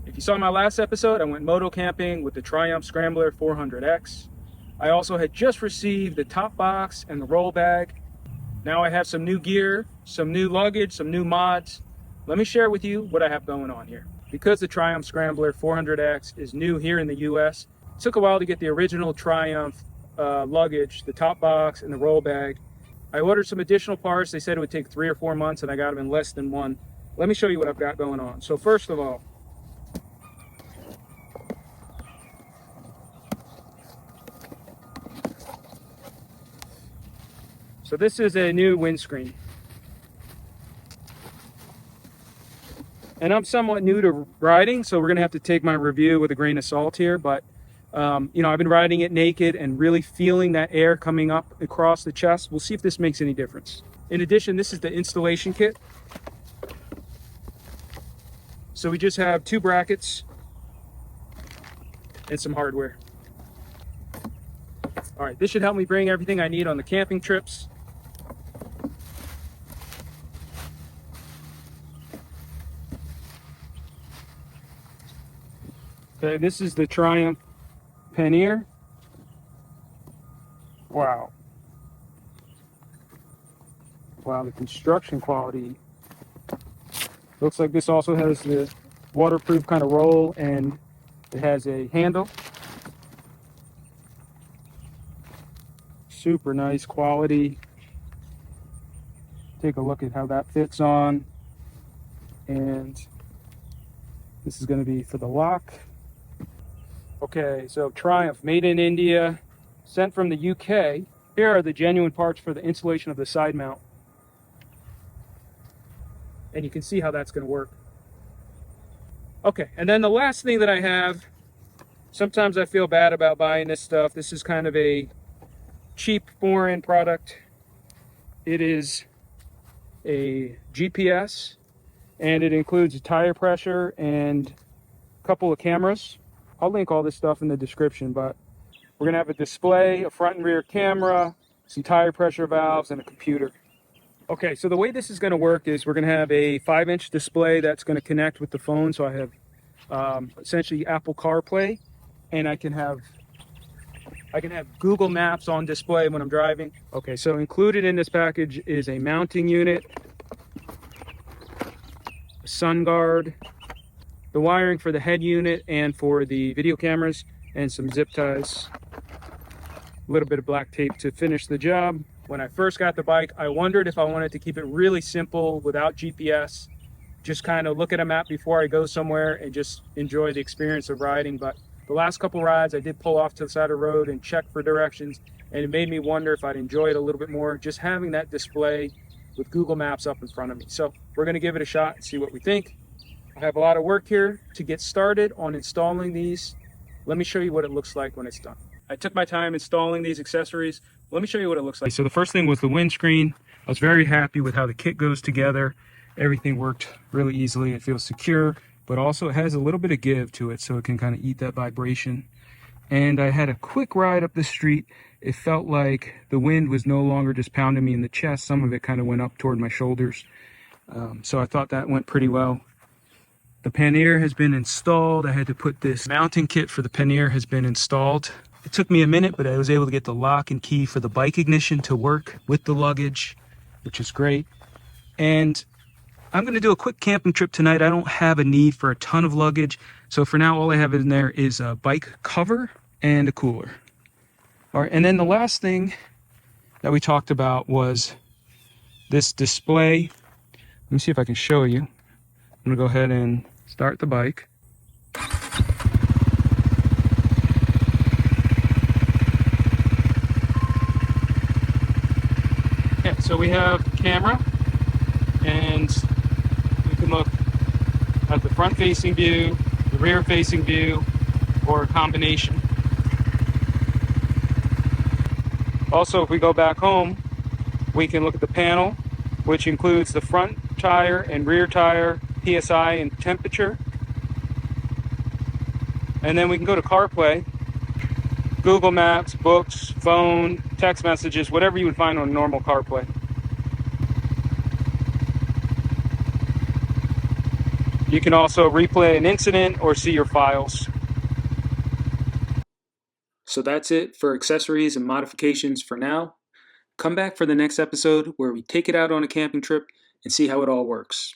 If you saw my last episode, I went moto camping with the Triumph Scrambler 400X. I also had just received the top box and the roll bag. Now I have some new gear, some new luggage, some new mods. Let me share with you what I have going on here. Because the Triumph Scrambler 400X is new here in the US, it took a while to get the original Triumph luggage, the top box and the roll bag. I ordered some additional parts. They said it would take 3 or 4 months and I got them in less than one. Let me show you what I've got going on. So first of all, so this is a new windscreen. And I'm somewhat new to riding, so we're gonna have to take my review with a grain of salt here, but you know, I've been riding it naked and really feeling that air coming up across the chest. We'll see if this makes any difference. In addition, this is the installation kit. So we just have 2 brackets and some hardware. All right, this should help me bring everything I need on the camping trips. Okay, this is the Triumph pannier. Wow. Wow, the construction quality. Looks like this also has the waterproof kind of roll, and it has a handle. Super nice quality. Take a look at how that fits on. And this is going to be for the lock. Okay, so Triumph, made in India, sent from the UK. Here are the genuine parts for the installation of the side mount. And you can see how that's going to work. Okay, and then the last thing that I have, sometimes I feel bad about buying this stuff. This is kind of a cheap foreign product. It is a GPS, and it includes a tire pressure and a couple of cameras. I'll link all this stuff in the description, but we're gonna have a display, a front and rear camera, some tire pressure valves, and a computer. Okay, so the way this is gonna work is we're gonna have a 5-inch display that's gonna connect with the phone. So I have essentially Apple CarPlay, and I can have Google Maps on display when I'm driving. Okay, so included in this package is a mounting unit, a sun guard, the wiring for the head unit and for the video cameras, and some zip ties, a little bit of black tape to finish the job. When I first got the bike, I wondered if I wanted to keep it really simple without GPS, just kind of look at a map before I go somewhere and just enjoy the experience of riding. But the last couple rides, I did pull off to the side of the road and check for directions, and it made me wonder if I'd enjoy it a little bit more just having that display with Google Maps up in front of me. So we're going to give it a shot and see what we think. I have a lot of work here to get started on installing these. Let me show you what it looks like when it's done. I took my time installing these accessories. Let me show you what it looks like. So the first thing was the windscreen. I was very happy with how the kit goes together. Everything worked really easily. It feels secure, but also it has a little bit of give to it, so it can kind of eat that vibration. And I had a quick ride up the street. It felt like the wind was no longer just pounding me in the chest. Some of it kind of went up toward my shoulders. So I thought that went pretty well. The pannier has been installed. I had to put this mounting kit for the pannier has been installed. It took me a minute, but I was able to get the lock and key for the bike ignition to work with the luggage, which is great. And I'm going to do a quick camping trip tonight. I don't have a need for a ton of luggage. So for now, all I have in there is a bike cover and a cooler. All right, and then the last thing that we talked about was this display. Let me see if I can show you. I'm going to go ahead and start the bike. Okay, so we have the camera, and we can look at the front-facing view, the rear-facing view, or a combination. Also, if we go back home, we can look at the panel, which includes the front tire and rear tire, PSI and temperature. And then we can go to CarPlay, Google Maps, books, phone, text messages, whatever you would find on normal CarPlay. You can also replay an incident or see your files. So that's it for accessories and modifications for now. Come back for the next episode where we take it out on a camping trip and see how it all works.